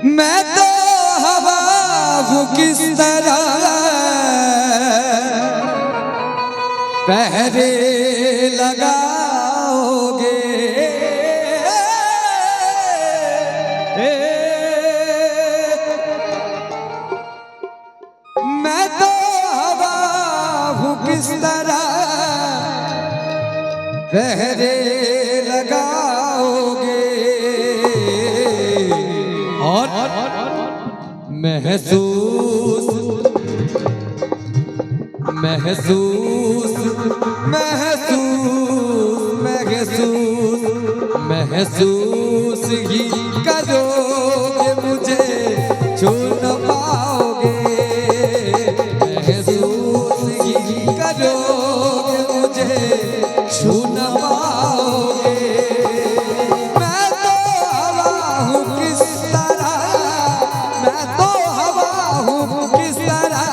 मैं तो हवा हूँ किस तरह पहरे लगाओगे। मैं तो हवा हूँ किस तरह पहरे लगाओगे। और महसूस महसूस महसूस महसूस महसूस ही करोगे, मुझे छू न पाओगे। महसूस ही करोगे, मुझे छू न पाओगे। मैं तो हवा हूँ किस तरह, मैं तो हवा हूँ किस तरह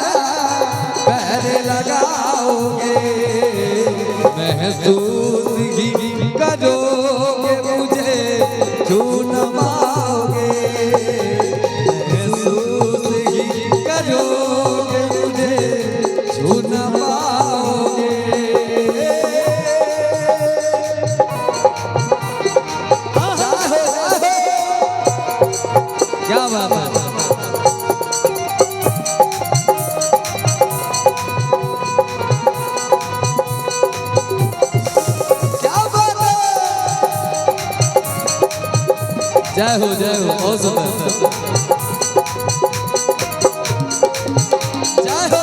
पहरे लगाओगे। महसूस ही करोगे, मुझे छू न पाओगे। महसूस ही करोगे, मुझे छू न पाओगे। क्या बात है। जय हो बहुत सुंदर। जय हो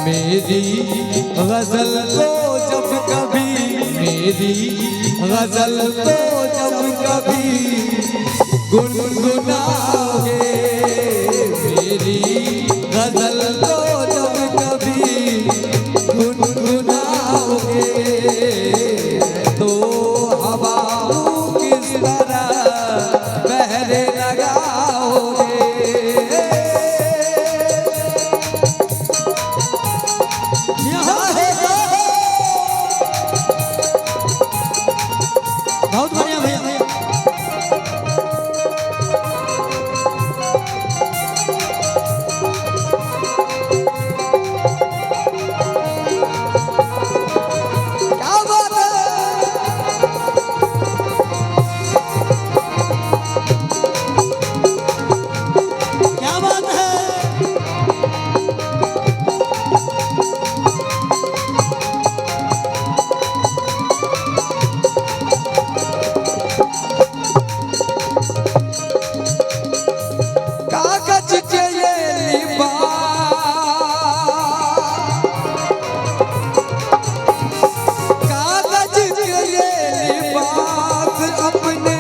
मेरी गजल को जब कभी, मेरी गजल को जब कभी गुनगुनाओगे। मेरी गजल को जब कभी गुनगुनाओगे, तो हवा किस तरह पहरे लगाओगे। बहुत बढ़िया भैया। क्या बात है। क्या बात है। कागज के ये लिबास, कागज के ये लिबास अपने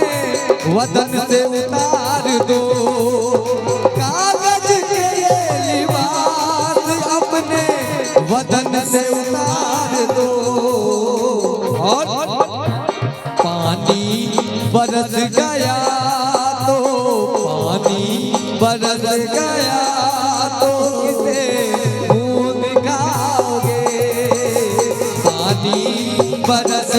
वतन से उतार दो। कागज के ये लिबास अपने वतन से उतार दो। और पानी बरस गया तो, पानी बरस गया तो किसे मुँह दिखाओगे। पानी बरस